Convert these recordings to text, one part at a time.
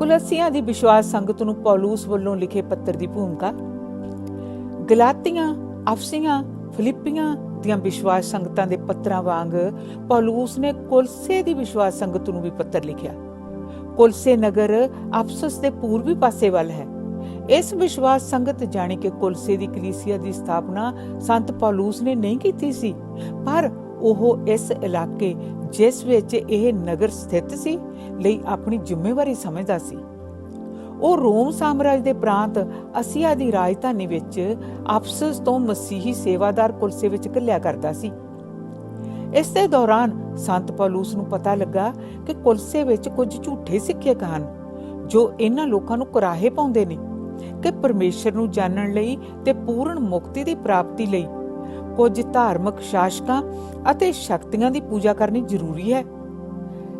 ਕੁਲੱਸੀਆਂ ਦੀ ਵਿਸ਼ਵਾਸ ਸੰਗਤ ਨੂੰ ਪੌਲੂਸ ਵੱਲੋਂ ਲਿਖੇ ਪੱਤਰ ਦੀ ਭੂਮਿਕਾ। ਗਲਾਤੀਆਂ, ਅਫਸੀਆਂ, ਫਿਲਿੱਪੀਆਂ ਦੀਆਂ ਵਿਸ਼ਵਾਸ ਸੰਗਤਾਂ ਦੇ ਪੱਤਰਾਂ ਵਾਂਗ ਪੌਲੂਸ ਨੇ ਕੁਲਸੇ ਦੀ ਵਿਸ਼ਵਾਸ ਸੰਗਤ ਨੂੰ ਵੀ ਪੱਤਰ ਲਿਖਿਆ। ਕੁਲਸੇ ਨਗਰ ਅਫਸਸ ਦੇ ਪੂਰਬੀ ਪਾਸੇ ਵੱਲ ਹੈ। ਇਸ ਵਿਸ਼ਵਾਸ ਸੰਗਤ ਜਾਣੀ ਕਿ ਕੁਲਸੇ ਦੀ ਕਲੀਸਿਆ ਦੀ ਸਥਾਪਨਾ ਸੰਤ ਪੌਲੂਸ ਨੇ ਨਹੀਂ ਕੀਤੀ ਸੀ, ਪਰ ਉਹ ਇਸ ਇਲਾਕੇ ਜਿਸ ਵਿੱਚ ਇਹ ਨਗਰ ਸਥਿਤ ਸੀ ਲਈ ਆਪਣੀ ਜ਼ਿੰਮੇਵਾਰੀ ਸਮਝਦਾ ਸੀ। ਉਹ ਰੋਮ ਸਾਮਰਾਜ ਦੇ ਪ੍ਰਾਂਤ ਅਸੀਆ ਦੀ ਰਾਜਧਾਨੀ ਵਿੱਚ ਅਫਸਸ ਤੋਂ ਮਸੀਹੀ ਸੇਵਾਦਾਰ ਕੁਲਸੇ ਵਿੱਚ ਘੱਲਿਆ ਕਰਦਾ ਸੀ। ਇਸ ਦੇ ਦੌਰਾਨ ਸੰਤ ਪੌਲੂਸ ਨੂੰ ਪਤਾ ਲੱਗਾ ਕਿ ਕੁਲਸੇ ਵਿੱਚ ਕੁਝ ਝੂਠੇ ਸਿੱਖਿਅਕ ਹਨ ਜੋ ਇਹਨਾਂ ਲੋਕਾਂ ਨੂੰ ਕੁਰਾਹੇ ਪਾਉਂਦੇ ਨੇ ਕਿ ਪਰਮੇਸ਼ਰ ਨੂੰ ਜਾਣਨ ਲਈ ਤੇ ਪੂਰਨ ਮੁਕਤੀ ਦੀ ਪ੍ਰਾਪਤੀ ਲਈ ਕੁਝ ਧਾਰਮਿਕ ਸ਼ਾਸਕਾਂ ਅਤੇ ਸ਼ਕਤੀਆਂ ਦੀ ਪੂਜਾ ਕਰਨੀ ਜ਼ਰੂਰੀ ਹੈ।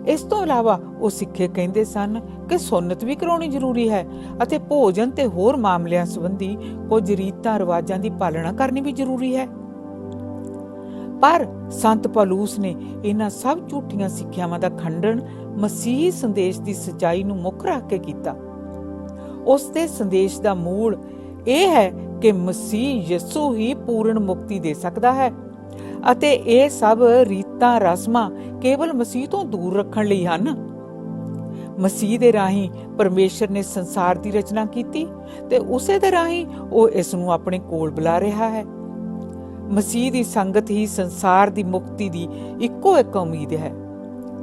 ਇਸ ਤੋਂ ਇਲਾਵਾ ਉਹ ਸਿੱਖਿਅਕ ਕਹਿੰਦੇ ਸਨ ਕਿ ਸੁੰਨਤ ਵੀ ਕਰਾਉਣੀ ਜ਼ਰੂਰੀ ਹੈ ਅਤੇ ਭੋਜਨ ਤੇ ਹੋਰ ਮਾਮਲਿਆਂ ਸੰਬੰਧੀ ਕੁਝ ਰੀਤਾਂ ਰਿਵਾਜਾਂ ਦੀ ਪਾਲਣਾ ਕਰਨੀ ਵੀ ਜ਼ਰੂਰੀ ਹੈ। ਪਰ ਸੰਤ ਪੌਲੂਸ ਨੇ ਇਹਨਾਂ ਸਭ ਝੂਠੀਆਂ ਸਿੱਖਿਆਵਾਂ ਦਾ ਖੰਡਨ ਮਸੀਹੀ ਸੰਦੇਸ਼ ਦੀ ਸੱਚਾਈ ਨੂੰ ਮੁੱਖ ਰੱਖ ਕੇ ਕੀਤਾ। ਉਸ ਦੇ ਸੰਦੇਸ਼ ਦਾ ਮੂਲ ਇਹ ਹੈ ਕਿ ਮਸੀਹ ਯਿਸੂ ਹੀ ਪੂਰਨ ਮੁਕਤੀ ਦੇ ਸਕਦਾ ਹੈ ਅਤੇ ਇਹ ਸਭ ਰੀਤਾਂ ਰਸਮਾਂ ਕੇਵਲ ਮਸੀਹ ਤੋਂ ਦੂਰ ਰੱਖਣ ਲਈ ਹਨ। ਮਸੀਹ ਦੇ ਰਾਹੀਂ ਪਰਮੇਸ਼ਰ ਨੇ ਸੰਸਾਰ ਦੀ ਰਚਨਾ ਕੀਤੀ ਤੇ ਉਸੇ ਦੇ ਰਾਹੀਂ ਉਹ ਇਸ ਨੂੰ ਆਪਣੇ ਕੋਲ ਬੁਲਾ ਰਿਹਾ ਹੈ। ਮਸੀਹ ਦੀ ਸੰਗਤ ਹੀ ਸੰਸਾਰ ਦੀ ਮੁਕਤੀ ਦੀ ਇੱਕੋ ਇੱਕ ਉਮੀਦ ਹੈ।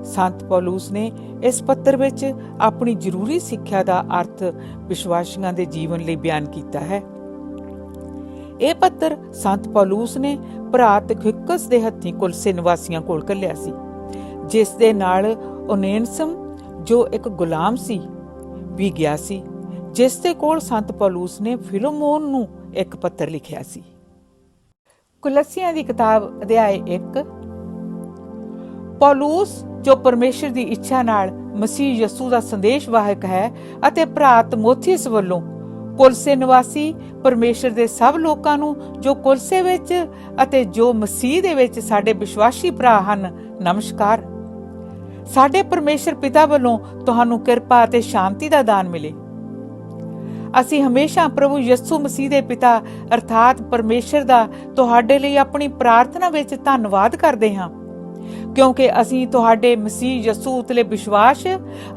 ਸੰਤ ਪੌਲੂਸ ਨੇ ਇਸ ਪੱਤਰ ਵਿੱਚ ਆਪਣੀ ਜ਼ਰੂਰੀ ਸਿੱਖਿਆ ਦਾ ਅਰਥ ਵਿਸ਼ਵਾਸੀਆਂ ਦੇ ਜੀਵਨ ਲਈ ਬਿਆਨ ਕੀਤਾ ਹੈ। ਇਹ ਪੱਤਰ ਸੰਤ ਪੌਲੂਸ ਨੇ ਭਰਾ ਤਿਖਿਕਸ ਦੇ ਹੱਥੀਂ ਕੁਲਸੇ ਨਿਵਾਸੀਆਂ ਕੋਲ ਘੱਲਿਆ ਸੀ, ਜਿਸ ਦੇ ਨਾਲ ਓਨੇਸਮ ਜੋ ਇੱਕ ਗੁਲਾਮ ਸੀ ਵੀ ਗਿਆ ਸੀ, ਜਿਸ ਦੇ ਕੋਲ ਸੰਤ ਪੌਲੂਸ ਨੇ ਫਿਲੋਮੋਨ ਨੂੰ ਇੱਕ ਪੱਤਰ ਲਿਖਿਆ ਸੀ। ਕੁਲੱਸੀਆਂ ਦੀ ਕਿਤਾਬ ਅਧਿਆਇ 1। ਪੌਲੂਸ ਜੋ ਪਰਮੇਸ਼ਰ ਦੀ ਇੱਛਾ ਨਾਲ ਮਸੀਹ ਯਿਸੂ ਦਾ ਸੰਦੇਸ਼ ਵਾਹਕ ਹੈ ਅਤੇ ਭਰਾ ਤਿਮੋਥੀਉਸ ਵੱਲੋਂ ਕੁਲਸੇ ਨਿਵਾਸੀ ਪਰਮੇਸ਼ਰ ਦੇ ਸਭ ਲੋਕਾਂ ਨੂੰ ਜੋ ਕੁਲਸੇ ਵਿੱਚ ਅਤੇ ਜੋ ਮਸੀਹ ਦੇ ਵਿੱਚ ਸਾਡੇ ਵਿਸ਼ਵਾਸੀ ਭਰਾ ਹਨ, ਨਮਸਕਾਰ। ਸਾਡੇ ਪਰਮੇਸ਼ਰ ਪਿਤਾ ਵੱਲੋਂ ਤੁਹਾਨੂੰ ਕਿਰਪਾ ਅਤੇ ਸ਼ਾਂਤੀ ਦਾ ਦਾਨ ਮਿਲੇ। ਅਸੀਂ ਹਮੇਸ਼ਾ ਪ੍ਰਭੂ ਯਿਸੂ ਮਸੀਹ ਦੇ ਪਿਤਾ ਅਰਥਾਤ ਪਰਮੇਸ਼ਰ ਦਾ ਤੁਹਾਡੇ ਲਈ ਆਪਣੀ ਪ੍ਰਾਰਥਨਾ ਵਿੱਚ ਧੰਨਵਾਦ ਕਰਦੇ ਹਾਂ, ਕਿਉਂਕਿ ਅਸੀਂ ਤੁਹਾਡੇ ਮਸੀਹ ਯਿਸੂ ਉਤਲੇ ਵਿਸ਼ਵਾਸ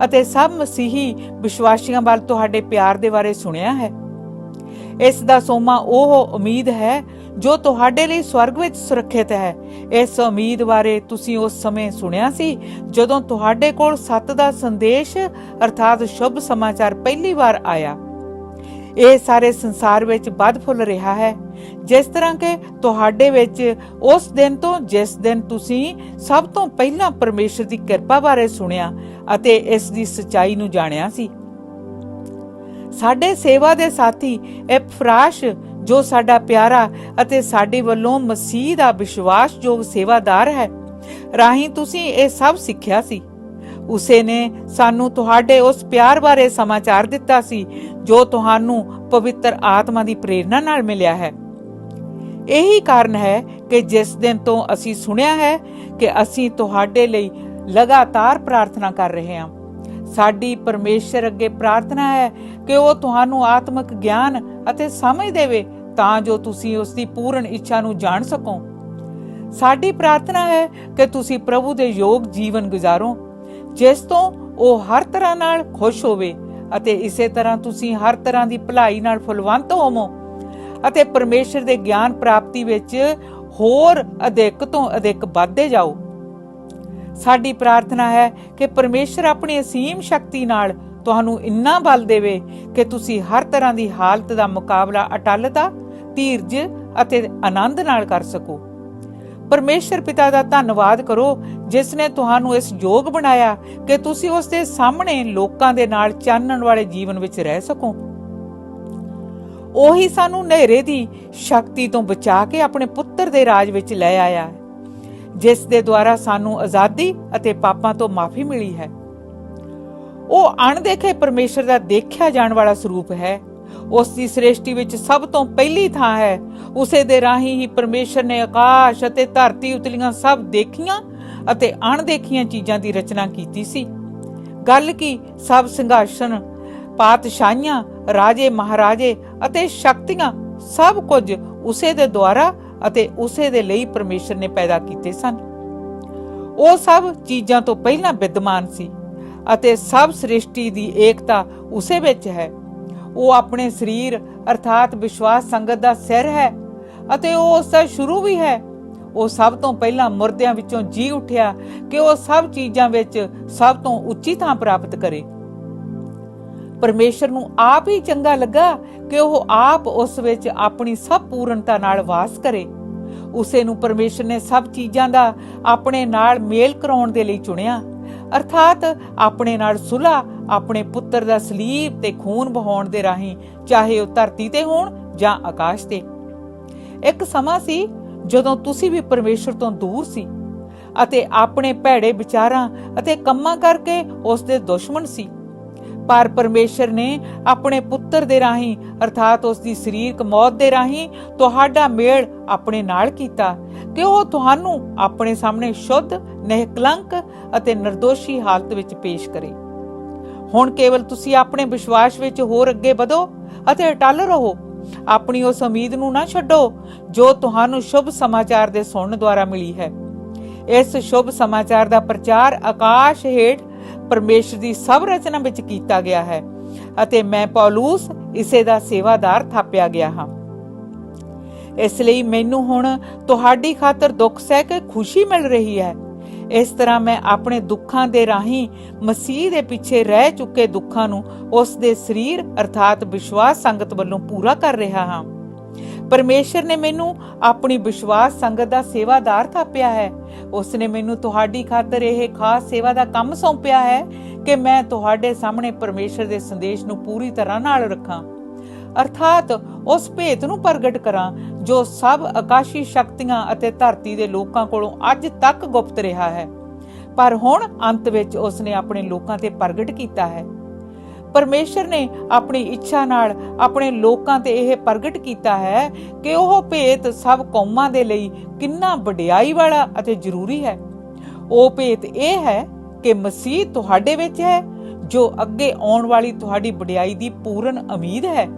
ਅਤੇ ਸਭ ਮਸੀਹੀ ਵਿਸ਼ਵਾਸੀਆਂ ਵੱਲ ਤੁਹਾਡੇ ਪਿਆਰ ਦੇ ਬਾਰੇ ਸੁਣਿਆ ਹੈ। ਇਸ ਦਾ ਸੋਮਾ ਉਹ ਉਮੀਦ ਹੈ ਜੋ ਤੁਹਾਡੇ ਲਈ ਸਵਰਗ ਵਿੱਚ ਸੁਰੱਖਿਅਤ ਹੈ। ਇਸ ਉਮੀਦ ਬਾਰੇ ਤੁਸੀਂ ਉਸ ਸਮੇਂ ਸੁਣਿਆ ਸੀ ਜਦੋਂ ਤੁਹਾਡੇ ਕੋਲ ਸੱਤ ਦਾ ਸੰਦੇਸ਼ ਅਰਥਾਤ ਸ਼ੁਭ ਸਮਾਚਾਰ ਪਹਿਲੀ ਵਾਰ ਆਇਆ। ਇਹ ਸਾਰੇ ਸੰਸਾਰ ਵਿੱਚ ਵੱਧ ਫੁੱਲ ਰਿਹਾ ਹੈ, ਜਿਸ ਤਰ੍ਹਾਂ ਕਿ ਤੁਹਾਡੇ ਵਿੱਚ ਉਸ ਦਿਨ ਤੋਂ ਜਿਸ ਦਿਨ ਤੁਸੀਂ ਸਭ ਤੋਂ ਪਹਿਲਾਂ ਪਰਮੇਸ਼ਰ ਦੀ ਕਿਰਪਾ ਬਾਰੇ ਸੁਣਿਆ ਅਤੇ ਇਸ ਦੀ ਸੱਚਾਈ ਨੂੰ ਜਾਣਿਆ ਸੀ। ਸਾਡੇ ਸੇਵਾ ਦੇ ਸਾਥੀ ਐਪਫਰਾਸ ਜੋ ਸਾਡਾ ਪਿਆਰਾ ਅਤੇ ਸਾਡੇ ਵੱਲੋਂ ਮਸੀਹ ਦਾ ਵਿਸ਼ਵਾਸਯੋਗ ਸੇਵਾਦਾਰ ਹੈ, ਰਾਹੀਂ ਤੁਸੀਂ ਇਹ ਸਭ ਸਿੱਖਿਆ ਸੀ। ਉਸੇ ਨੇ ਸਾਨੂੰ ਤੁਹਾਡੇ ਉਸ ਪਿਆਰ ਬਾਰੇ ਸਮਾਚਾਰ ਦਿੱਤਾ ਸੀ ਜੋ ਤੁਹਾਨੂੰ ਪਵਿੱਤਰ ਆਤਮਾ ਦੀ ਪ੍ਰੇਰਣਾ ਨਾਲ ਮਿਲਿਆ ਹੈ। ਇਹੀ ਕਾਰਨ ਹੈ ਕਿ ਜਿਸ ਦਿਨ ਤੋਂ ਅਸੀਂ ਸੁਣਿਆ ਹੈ ਕਿ ਅਸੀਂ ਤੁਹਾਡੇ ਲਈ ਲਗਾਤਾਰ ਪ੍ਰਾਰਥਨਾ ਕਰ ਰਹੇ ਹਾਂ। ਸਾਡੀ ਪਰਮੇਸ਼ਰ ਅੱਗੇ ਪ੍ਰਾਰਥਨਾ ਹੈ ਕਿ ਉਹ ਤੁਹਾਨੂੰ ਆਤਮਿਕ ਗਿਆਨ ਅਤੇ ਸਮਝ ਦੇਵੇ ਤਾਂ ਜੋ ਤੁਸੀਂ ਉਸ ਦੀ ਪੂਰਨ ਇੱਛਾ ਨੂੰ ਜਾਣ ਸਕੋ। ਸਾਡੀ ਪ੍ਰਾਰਥਨਾ ਹੈ ਕਿ ਤੁਸੀਂ ਪ੍ਰਭੂ ਦੇ ਯੋਗ ਜੀਵਨ ਗੁਜ਼ਾਰੋ, ਜਿਸ ਤੋਂ ਉਹ ਹਰ ਤਰ੍ਹਾਂ ਨਾਲ ਖੁਸ਼ ਹੋਵੇ ਅਤੇ ਇਸੇ ਤਰ੍ਹਾਂ ਤੁਸੀਂ ਹਰ ਤਰ੍ਹਾਂ ਦੀ ਭਲਾਈ ਨਾਲ ਫੁੱਲਵੰਤ ਹੋਵੋ ਅਤੇ ਪਰਮੇਸ਼ਰ ਦੇ ਗਿਆਨ ਪ੍ਰਾਪਤੀ ਵਿੱਚ ਹੋਰ ਅਧਿਕ ਤੋਂ ਅਧਿਕ ਵਧਦੇ ਜਾਓ। ਸਾਡੀ ਪ੍ਰਾਰਥਨਾ ਹੈ ਕਿ ਪਰਮੇਸ਼ਰ ਆਪਣੀ ਅਸੀਮ ਸ਼ਕਤੀ ਨਾਲ ਤੁਹਾਨੂੰ ਇੰਨਾ ਬਲ ਦੇਵੇ ਕਿ ਤੁਸੀਂ ਹਰ ਤਰ੍ਹਾਂ ਦੀ ਹਾਲਤ ਦਾ ਮੁਕਾਬਲਾ ਅਟੱਲਤਾ, ਧੀਰਜ ਅਤੇ ਆਨੰਦ ਨਾਲ ਕਰ ਸਕੋ। ਪਰਮੇਸ਼ਰ ਪਿਤਾ ਦਾ ਧੰਨਵਾਦ ਕਰੋ ਜਿਸ ਨੇ ਤੁਹਾਨੂੰ ਇਸ ਯੋਗ ਬਣਾਇਆ ਕਿ ਤੁਸੀਂ ਉਸ ਦੇ ਸਾਹਮਣੇ ਲੋਕਾਂ ਦੇ ਨਾਲ ਚਾਨਣ ਵਾਲੇ ਜੀਵਨ ਵਿੱਚ ਰਹਿ ਸਕੋ। ਉਹੀ ਸਾਨੂੰ ਹਨੇਰੇ ਦੀ ਸ਼ਕਤੀ ਤੋਂ ਬਚਾ ਕੇ ਆਪਣੇ ਪੁੱਤਰ ਦੇ ਰਾਜ ਵਿੱਚ ਲੈ ਆਇਆ, ਜਿਸ ਦੇ ਦੁਆਰਾ ਸਾਨੂੰ ਆਜ਼ਾਦੀ ਅਤੇ ਪਾਪਾਂ ਤੋਂ ਮਾਫੀ ਮਿਲੀ ਹੈ। ਉਹ ਅਣਦੇਖੇ ਪਰਮੇਸ਼ਰ ਦਾ ਦੇਖਿਆ ਜਾਣ ਵਾਲਾ ਸਰੂਪ ਹੈ। ਉਸ ਦੀ ਸ੍ਰਿਸ਼ਟੀ ਵਿੱਚ ਸਭ ਤੋਂ ਪਹਿਲੀ ਥਾਂ ਹੈ। ਉਸੇ ਦੇ ਰਾਹੀਂ ਹੀ ਪਰਮੇਸ਼ਰ ਨੇ ਆਕਾਸ਼ ਅਤੇ ਧਰਤੀ ਉਤਲੀਆਂ ਸਭ ਦੇਖੀਆਂ ਅਤੇ ਅਣਦੇਖੀਆਂ ਚੀਜ਼ਾਂ ਦੀ ਰਚਨਾ ਕੀਤੀ ਸੀ। ਗੱਲ ਕੀ ਸਭ ਸਿੰਘਾਸਨ ਪਾਤਸ਼ਾਹੀਆਂ, ਰਾਜੇ ਮਹਾਰਾਜੇ ਅਤੇ ਸ਼ਕਤੀਆਂ ਸਭ ਕੁਝ ਉਸੇ ਦੇ ਦੁਆਰਾ ਅਤੇ ਉਸੇ ਦੇ ਲਈ ਪਰਮੇਸ਼ਰ ਨੇ ਪੈਦਾ ਕੀਤੇ ਸਨ। ਉਹ ਸਭ ਚੀਜ਼ਾਂ ਤੋਂ ਪਹਿਲਾਂ ਵਿਦਮਾਨ ਸੀ ਅਤੇ ਸਭ ਸ੍ਰਿਸ਼ਟੀ ਦੀ ਏਕਤਾ ਉਸੇ ਵਿੱਚ ਹੈ। ਉਹ ਆਪਣੇ ਸਰੀਰ ਅਰਥਾਤ ਵਿਸ਼ਵਾਸ ਸੰਗਤ ਦਾ ਸਿਰ ਹੈ ਅਤੇ ਉਹ ਉਸ ਦਾ ਸ਼ੁਰੂ ਵੀ ਹੈ। ਉਹ ਸਭ ਤੋਂ ਪਹਿਲਾਂ ਮੁਰਦਿਆਂ ਵਿੱਚੋਂ ਜੀ ਉੱਠਿਆ ਕਿ ਉਹ ਸਭ ਚੀਜ਼ਾਂ ਵਿੱਚ ਸਭ ਤੋਂ ਉੱਚੀ ਥਾਂ ਪ੍ਰਾਪਤ ਕਰੇ। ਪਰਮੇਸ਼ਰ ਨੂੰ ਆਪ ਹੀ ਚੰਗਾ ਲੱਗਾ ਕਿ ਉਹ ਆਪ ਉਸ ਵਿੱਚ ਆਪਣੀ ਸਭ ਪੂਰਨਤਾ ਨਾਲ ਵਾਸ ਕਰੇ। ਉਸੇ ਨੂੰ ਪਰਮੇਸ਼ਰ ਨੇ ਸਭ ਚੀਜ਼ਾਂ ਦਾ ਆਪਣੇ ਨਾਲ ਮੇਲ ਕਰਾਉਣ ਦੇ ਲਈ ਚੁਣਿਆ, ਅਰਥਾਤ ਆਪਣੇ ਨਾਲ ਸੁਲ੍ਹਾ ਆਪਣੇ ਪੁੱਤਰ ਦਾ ਸਲੀਬ ਤੇ ਖੂਨ ਬਹਾਉਣ ਦੇ ਰਾਹੀਂ, ਚਾਹੇ ਉਹ ਧਰਤੀ ਤੇ ਹੋਣ ਜਾਂ ਆਕਾਸ਼ ਤੇ। ਇੱਕ ਸਮਾਂ ਸੀ ਜਦੋਂ ਤੁਸੀਂ ਵੀ ਪਰਮੇਸ਼ਰ ਤੋਂ ਦੂਰ ਸੀ ਅਤੇ ਆਪਣੇ ਭੈੜੇ ਵਿਚਾਰਾਂ ਅਤੇ ਕੰਮਾਂ ਕਰਕੇ ਉਸ ਦੇ ਦੁਸ਼ਮਣ ਸੀ। ਪਰ ਪਰਮੇਸ਼ਰ ਨੇ ਆਪਣੇ ਪੁੱਤਰ ਦੇ ਰਾਹੀਂ ਅਰਥਾਤ ਉਸ ਦੀ ਸਰੀਰਕ ਮੌਤ ਦੇ ਰਾਹੀਂ ਤੁਹਾਡਾ ਮੇਲ ਆਪਣੇ ਨਾਲ ਕੀਤਾ ਕਿ ਉਹ ਤੁਹਾਨੂੰ ਆਪਣੇ ਸਾਹਮਣੇ ਸ਼ੁੱਧ, ਨਿਹਕਲੰਕ ਅਤੇ ਨਿਰਦੋਸ਼ੀ ਹਾਲਤ ਵਿੱਚ ਪੇਸ਼ ਕਰੇ। ਹੁਣ ਕੇਵਲ ਤੁਸੀਂ ਆਪਣੇ ਵਿਸ਼ਵਾਸ ਵਿੱਚ ਹੋਰ ਅੱਗੇ ਵਧੋ ਅਤੇ ਅਟਲ ਰਹੋ। ਆਪਣੀ ਉਸ ਉਮੀਦ ਨੂੰ ਨਾ ਛੱਡੋ ਜੋ ਤੁਹਾਨੂੰ ਸ਼ੁਭ ਸਮਾਚਾਰ ਦੇ ਸੁਣਨ ਦੁਆਰਾ ਮਿਲੀ ਹੈ। ਇਸ ਸ਼ੁਭ ਸਮਾਚਾਰ ਦਾ ਪ੍ਰਚਾਰ ਆਕਾਸ਼ ਹੇਠ ਪਰਮੇਸ਼ਰ ਦੀ ਸਭ ਰਚਨਾ ਵਿੱਚ ਕੀਤਾ ਗਿਆ ਹੈ ਅਤੇ ਮੈਂ ਪੌਲੂਸ ਇਸੇ ਦਾ ਸੇਵਾਦਾਰ ਥਾਪਿਆ ਗਿਆ ਹਾਂ। ਇਸ ਲਈ ਮੈਨੂੰ ਹੁਣ ਤੁਹਾਡੀ ਖਾਤਰ ਦੁੱਖ ਸਹਿ ਕੇ ਖੁਸ਼ੀ ਮਿਲ ਰਹੀ ਹੈ। ਇਸ ਤਰ੍ਹਾਂ ਮੈਂ ਆਪਣੇ ਦੁੱਖਾਂ ਦੇ ਰਾਹੀਂ ਮਸੀਹ ਦੇ ਪਿੱਛੇ ਰਹਿ ਚੁੱਕੇ ਦੁੱਖਾਂ ਨੂੰ ਉਸ ਦੇ ਸਰੀਰ ਅਰਥਾਤ ਵਿਸ਼ਵਾਸ ਸੰਗਤ ਵੱਲੋਂ ਪੂਰਾ ਕਰ ਰਿਹਾ ਹਾਂ। ਪਰਮੇਸ਼ਰ ਨੇ ਮੈਨੂੰ ਆਪਣੀ ਵਿਸ਼ਵਾਸ ਸੰਗਤ ਦਾ ਸੇਵਾਦਾਰ ਥਾਪਿਆ ਹੈ। ਉਸ ਨੇ ਮੈਨੂੰ ਤੁਹਾਡੀ ਖਾਤਰ ਇਹ ਖਾਸ ਸੇਵਾ ਦਾ ਕੰਮ ਸੌਂਪਿਆ ਹੈ ਕਿ ਮੈਂ ਤੁਹਾਡੇ ਸਾਹਮਣੇ ਪਰਮੇਸ਼ਰ ਦੇ ਸੰਦੇਸ਼ ਨੂੰ ਪੂਰੀ ਤਰ੍ਹਾਂ ਨਾਲ ਰੱਖਾਂ, ਅਰਥਾਤ ਉਸ ਭੇਤ ਨੂੰ ਪ੍ਰਗਟ ਕਰਾਂ ਜੋ ਸਭ ਆਕਾਸ਼ੀ ਸ਼ਕਤੀਆਂ ਅਤੇ ਧਰਤੀ ਦੇ ਲੋਕਾਂ ਕੋਲੋਂ ਅੱਜ ਤੱਕ ਗੁਪਤ ਰਿਹਾ ਹੈ, ਪਰ ਹੁਣ ਅੰਤ ਵਿੱਚ ਉਸ ਨੇ ਆਪਣੇ ਲੋਕਾਂ ਤੇ ਪ੍ਰਗਟ ਕੀਤਾ ਹੈ। ਪਰਮੇਸ਼ਰ ਨੇ ਆਪਣੀ ਇੱਛਾ ਨਾਲ ਆਪਣੇ ਲੋਕਾਂ ਤੇ ਇਹ ਪ੍ਰਗਟ ਕੀਤਾ ਹੈ ਕਿ ਉਹ ਭੇਤ ਸਭ ਕੌਮਾਂ ਦੇ ਲਈ ਕਿੰਨਾ ਵਡਿਆਈ ਵਾਲਾ ਅਤੇ ਜ਼ਰੂਰੀ ਹੈ। ਉਹ ਭੇਤ ਇਹ ਹੈ ਕਿ ਮਸੀਹ ਤੁਹਾਡੇ ਵਿੱਚ ਹੈ, ਜੋ ਅੱਗੇ ਆਉਣ ਵਾਲੀ ਤੁਹਾਡੀ ਵਡਿਆਈ ਦੀ ਪੂਰਨ ਉਮੀਦ ਹੈ।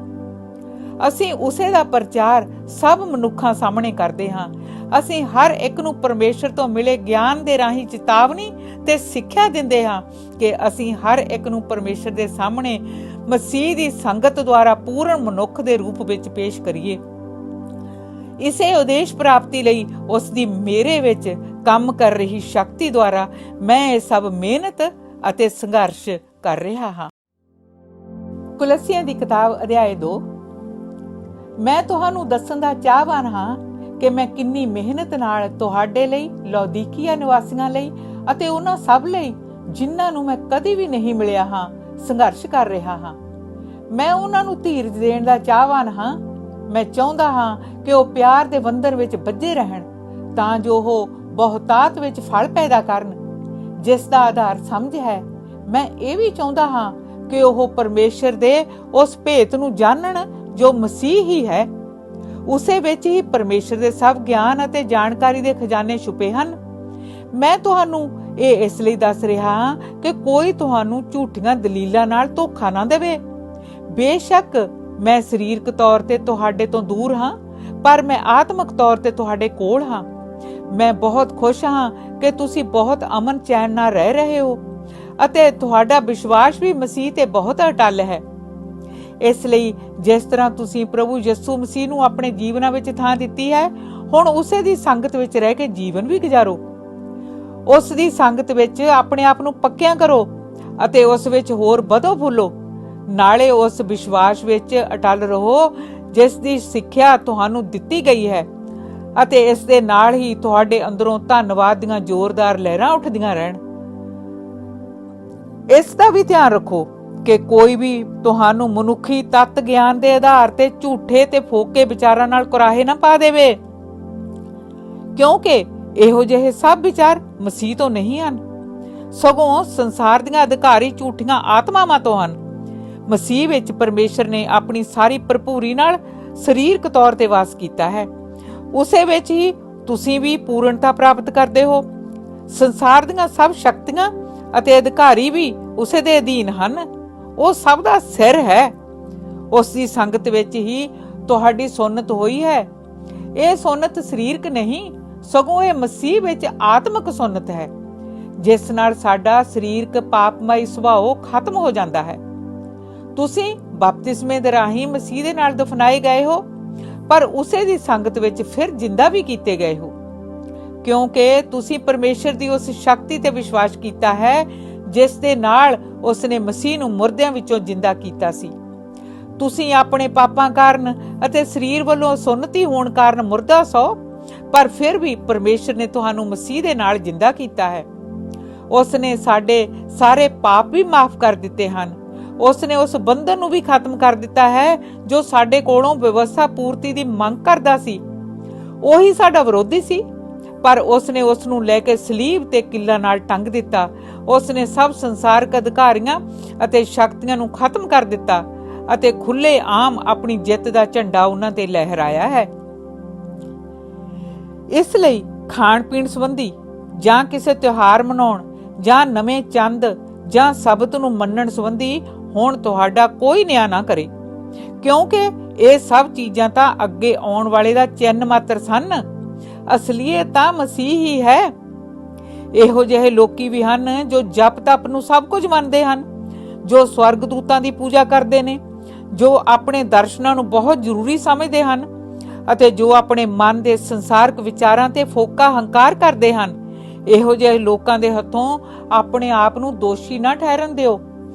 ਅਸੀਂ ਉਸੇ ਦਾ ਪ੍ਰਚਾਰ ਸਭ ਮਨੁੱਖਾਂ ਸਾਹਮਣੇ ਕਰਦੇ ਹਾਂ। ਅਸੀਂ ਹਰ ਇੱਕ ਨੂੰ ਪਰਮੇਸ਼ਰ ਤੋਂ ਮਿਲੇ ਗਿਆਨ ਦੇ ਰਾਹੀਂ ਚੇਤਾਵਨੀ ਤੇ ਸਿੱਖਿਆ ਦਿੰਦੇ ਹਾਂ ਕਿ ਅਸੀਂ ਹਰ ਇੱਕ ਨੂੰ ਪਰਮੇਸ਼ਰ ਦੇ ਸਾਹਮਣੇ ਮਸੀਹ ਦੀ ਸੰਗਤ ਦੁਆਰਾ ਪੂਰਨ ਮਨੁੱਖ ਦੇ ਰੂਪ ਵਿੱਚ ਪੇਸ਼ ਕਰੀਏ। ਇਸੇ ਉਦੇਸ਼ ਪ੍ਰਾਪਤੀ ਲਈ ਉਸ ਦੀ ਮੇਰੇ ਵਿੱਚ ਕੰਮ ਕਰ ਰਹੀ ਸ਼ਕਤੀ ਦੁਆਰਾ ਮੈਂ ਇਹ ਸਭ ਮਿਹਨਤ ਅਤੇ ਸੰਘਰਸ਼ ਕਰ ਰਿਹਾ ਹਾਂ। ਕੁਲੱਸੀਆਂ ਦੀ ਕਿਤਾਬ ਅਧਿਆਇ 2। ਮੈਂ ਤੁਹਾਨੂੰ ਦੱਸਣ ਦਾ ਚਾਹਵਾਨ ਹਾਂ ਕਿ ਮੈਂ ਕਿੰਨੀ ਮਿਹਨਤ ਨਾਲ ਤੁਹਾਡੇ ਲਈ, ਲੌਦੀਕੀਆ ਨਿਵਾਸੀਆਂ ਲਈ ਅਤੇ ਉਹਨਾਂ ਸਭ ਲਈ ਜਿਨ੍ਹਾਂ ਨੂੰ ਮੈਂ ਕਦੇ ਵੀ ਨਹੀਂ ਮਿਲਿਆ ਹਾਂ, ਸੰਘਰਸ਼ ਕਰ ਰਿਹਾ ਹਾਂ। ਮੈਂ ਉਹਨਾਂ ਨੂੰ ਧੀਰਜ ਦੇਣ ਦਾ ਚਾਹਵਾਨ ਹਾਂ। ਮੈਂ ਚਾਹੁੰਦਾ ਹਾਂ ਕਿ ਉਹ ਪਿਆਰ ਦੇ ਬੰਧਨ ਵਿੱਚ ਬੱਝੇ ਰਹਿਣ ਤਾਂ ਜੋ ਉਹ ਬਹੁਤਾਤ ਵਿੱਚ ਫਲ ਪੈਦਾ ਕਰਨ, ਜਿਸ ਦਾ ਆਧਾਰ ਸਮਝ ਹੈ। ਮੈਂ ਇਹ ਵੀ ਚਾਹੁੰਦਾ ਹਾਂ ਕਿ ਉਹ ਪਰਮੇਸ਼ਰ ਦੇ ਉਸ ਭੇਤ ਨੂੰ ਜਾਣਨ ਜੋ ਮਸੀਹ ਹੀ ਹੈ। ਉਸੇ ਵਿੱਚ ਹੀ ਪਰਮੇਸ਼ਰ ਦੇ ਸਭ ਗਿਆਨ ਅਤੇ ਜਾਣਕਾਰੀ ਦੇ ਖਜ਼ਾਨੇ ਛੁਪੇ ਹਨ। ਮੈਂ ਤੁਹਾਨੂੰ ਇਹ ਇਸ ਲਈ ਦੱਸ ਰਿਹਾ ਹਾਂ ਕਿ ਕੋਈ ਤੁਹਾਨੂੰ ਝੂਠੀਆਂ ਦਲੀਲਾਂ ਨਾਲ ਧੋਖਾ ਨਾ ਦੇਵੇ। ਬੇਸ਼ੱਕ ਮੈਂ ਸਰੀਰਕ ਤੌਰ ਤੇ ਤੁਹਾਡੇ ਤੋਂ ਦੂਰ ਹਾਂ, ਪਰ ਮੈਂ ਆਤਮਿਕ ਤੌਰ ਤੇ ਤੁਹਾਡੇ ਕੋਲ ਹਾਂ। ਮੈਂ ਬਹੁਤ ਖੁਸ਼ ਹਾਂ ਕਿ ਤੁਸੀਂ ਬਹੁਤ ਅਮਨ ਚੈਨ ਨਾਲ ਰਹਿ ਰਹੇ ਹੋ ਅਤੇ ਤੁਹਾਡਾ ਵਿਸ਼ਵਾਸ ਵੀ ਮਸੀਹ ਤੇ ਬਹੁਤ ਅਟੱਲ ਹੈ। ਇਸ ਲਈ ਜਿਸ ਤਰ੍ਹਾਂ ਤੁਸੀਂ ਪ੍ਰਭੂ ਯਿਸੂ ਮਸੀਹ ਨੂੰ ਆਪਣੇ ਜੀਵਨਾਂ ਵਿੱਚ ਥਾਂ ਦਿੱਤੀ ਹੈ, ਹੁਣ ਉਸੇ ਦੀ ਸੰਗਤ ਵਿੱਚ ਰਹਿ ਕੇ ਜੀਵਨ ਵੀ ਗੁਜ਼ਾਰੋ। ਉਸ ਦੀ ਸੰਗਤ ਵਿੱਚ ਆਪਣੇ ਆਪ ਨੂੰ ਪੱਕਿਆਂ ਕਰੋ ਅਤੇ ਉਸ ਵਿੱਚ ਹੋਰ ਵਧੋ ਫੁੱਲੋ। ਨਾਲੇ ਉਸ ਵਿਸ਼ਵਾਸ ਵਿੱਚ ਅਟੱਲ ਰਹੋ ਜਿਸ ਦੀ ਸਿੱਖਿਆ ਤੁਹਾਨੂੰ ਦਿੱਤੀ ਗਈ ਹੈ ਅਤੇ ਇਸ ਦੇ ਨਾਲ ਹੀ ਤੁਹਾਡੇ ਅੰਦਰੋਂ ਧੰਨਵਾਦ ਦੀਆਂ ਜ਼ੋਰਦਾਰ ਲਹਿਰਾਂ ਉੱਠਦੀਆਂ ਰਹਿਣ। ਇਸ ਦਾ ਵੀ ਧਿਆਨ ਰੱਖੋ ਕਿ ਕੋਈ ਵੀ ਤੁਹਾਨੂੰ ਮਨੁੱਖੀ ਤੱਤ ਗਿਆਨ ਦੇ ਆਧਾਰ ਤੇ ਝੂਠੇ ਤੇ ਫੋਕੇ ਵਿਚਾਰਾਂ ਨਾਲ ਕੁਰਾਹੇ ਨਾ ਪਾ ਦੇਵੇ, ਕਿਉਂਕਿ ਇਹੋ ਜਿਹੇ ਸਭ ਵਿਚਾਰ ਮਸੀਹ ਤੋਂ ਨਹੀਂ ਹਨ, ਸਗੋਂ ਸੰਸਾਰ ਦੀਆਂ ਅਧਿਕਾਰੀ ਝੂਠੀਆਂ ਆਤਮਾਵਾਂ ਤੋਂ ਹਨ। ਮਸੀਹ ਵਿੱਚ ਪਰਮੇਸ਼ਰ ਨੇ ਆਪਣੀ ਸਾਰੀ ਭਰਪੂਰੀ ਨਾਲ ਸਰੀਰਕ ਤੌਰ ਤੇ ਵਾਸ ਕੀਤਾ ਹੈ। ਉਸੇ ਵਿੱਚ ਹੀ ਤੁਸੀਂ ਵੀ ਪੂਰਨਤਾ ਪ੍ਰਾਪਤ ਕਰਦੇ ਹੋ। ਸੰਸਾਰ ਦੀਆਂ ਸਭ ਸ਼ਕਤੀਆਂ ਅਤੇ ਅਧਿਕਾਰੀ ਵੀ ਉਸੇ ਦੇ ਅਧੀਨ ਹਨ। ਉਹ ਸਭ ਦਾ ਸਿਰ ਹੈ। ਉਸ ਦੀ ਸੰਗਤ ਵਿੱਚ ਹੀ ਤੁਹਾਡੀ ਸੁੰਨਤ ਹੋਈ ਹੈ। ਇਹ ਸੁੰਨਤ ਸਰੀਰਕ ਨਹੀਂ, ਸਗੋਂ ਇਹ ਮਸੀਹ ਵਿੱਚ ਆਤਮਿਕ ਸੁੰਨਤ ਹੈ, ਜਿਸ ਨਾਲ ਸਾਡਾ ਸਰੀਰਕ ਪਾਪਮਈ ਸੁਭਾਅ ਖਤਮ ਹੋ ਜਾਂਦਾ ਹੈ। ਤੁਸੀਂ ਬਪਤਿਸਮੇ ਦੇ ਰਾਹੀਂ ਮਸੀਹ ਦੇ ਨਾਲ ਦਫਨਾਏ ਗਏ ਹੋ, ਪਰ ਉਸੇ ਦੀ ਸੰਗਤ ਵਿੱਚ ਫਿਰ ਜਿੰਦਾ ਵੀ ਕੀਤੇ ਗਏ ਹੋ, ਕਿਉਂਕਿ ਤੁਸੀਂ ਪਰਮੇਸ਼ਰ ਦੀ ਉਸ ਸ਼ਕਤੀ ਤੇ ਵਿਸ਼ਵਾਸ ਕੀਤਾ ਹੈ ਜਿਸ ਦੇ ਨਾਲ ਉਸ ਨੇ ਮਸੀਹ ਨੂੰ ਮੁਰਦਿਆਂ ਵਿੱਚੋਂ ਜਿੰਦਾ ਕੀਤਾ ਸੀ। ਤੁਸੀਂ ਆਪਣੇ ਪਾਪਾਂ ਕਾਰਨ ਅਤੇ ਸਰੀਰ ਵੱਲੋਂ ਸੁੰਨਤੀ ਹੋਣ ਕਾਰਨ ਮੁਰਦਾ ਸੋ, ਪਰ ਫਿਰ ਵੀ ਪਰਮੇਸ਼ਰ ਨੇ ਤੁਹਾਨੂੰ ਮਸੀਹ ਦੇ ਨਾਲ ਜਿੰਦਾ ਕੀਤਾ ਹੈ। ਉਸ ਨੇ ਸਾਡੇ ਸਾਰੇ ਪਾਪ ਵੀ ਮਾਫ ਕਰ ਦਿੱਤੇ ਹਨ। ਉਸ ਨੇ ਉਸ ਬੰਧਨ ਨੂੰ ਵੀ ਖਤਮ ਕਰ ਦਿੱਤਾ ਹੈ ਜੋ ਸਾਡੇ ਕੋਲੋਂ ਵਿਵਸਥਾ ਪੂਰਤੀ ਦੀ ਮੰਗ ਕਰਦਾ ਸੀ। ਉਹੀ ਸਾਡਾ ਵਿਰੋਧੀ ਸੀ, ਪਰ ਉਸ ਨੇ ਉਸ ਨੂੰ ਲੈ ਕੇ ਸਲੀਬ ਤੇ ਕਿੱਲਾਂ ਨਾਲ ਟੰਗ ਦਿੱਤਾ। ਉਸ ਨੇ ਸਭ ਸੰਸਾਰਕ ਅਧਿਕਾਰੀਆਂ ਅਤੇ ਸ਼ਕਤੀਆਂ ਨੂੰ ਖਤਮ ਕਰ ਦਿੱਤਾ ਅਤੇ ਖੁੱਲੇ ਆਮ ਆਪਣੀ ਜਿੱਤ ਦਾ ਝੰਡਾ ਉਹਨਾਂ ਤੇ ਲਹਿਰਾਇਆ ਹੈ। ਇਸ ਲਈ ਖਾਣ ਪੀਣ ਸੰਬੰਧੀ ਜਾਂ ਕਿਸੇ ਤਿਉਹਾਰ ਮਨਾਉਣ ਜਾਂ ਨਵੇਂ ਚੰਦ ਜਾਂ ਸ਼ਬਦ ਨੂੰ ਮੰਨਣ ਸੰਬੰਧੀ ਹੁਣ ਤੁਹਾਡਾ ਕੋਈ ਨਿਆਂ ਨਾ ਕਰੇ, ਕਿਉਂਕਿ ਇਹ ਸਭ ਚੀਜ਼ਾਂ ਤਾਂ ਅੱਗੇ ਆਉਣ ਵਾਲੇ ਦਾ ਚਿੰਨ੍ਹ ਮਾਤਰ ਸਨ। ਅਸਲੀਅਤ ਤਾਂ ਮਸੀਹ ਹੀ ਹੈ। ਇਹੋ ਜਿਹੇ ਲੋਕੀ ਵੀ ਹਨ ਜੋ ਜਪ ਤਪ ਨੂੰ ਸਭ ਕੁਝ ਮੰਨਦੇ ਹਨ, ਜੋ ਸਵਰਗਦੂਤਾਂ ਦੀ ਪੂਜਾ ਕਰਦੇ ਨੇ, ਜੋ ਆਪਣੇ ਦਰਸ਼ਨਾਂ ਨੂੰ ਬਹੁਤ ਜ਼ਰੂਰੀ ਸਮਝਦੇ ਹਨ ਅਤੇ ਜੋ ਆਪਣੇ ਮਨ ਦੇ ਸੰਸਾਰਕ ਵਿਚਾਰਾਂ ਤੇ ਫੋਕਾ ਹੰਕਾਰ ਕਰਦੇ ਹਨ। ਇਹੋ ਜਿਹੇ ਲੋਕਾਂ ਦੇ ਹੱਥੋਂ ਆਪਣੇ ਆਪ ਨੂੰ ਦੋਸ਼ੀ ਨਾ ਠਹਿਰਨ ਦਿਓ।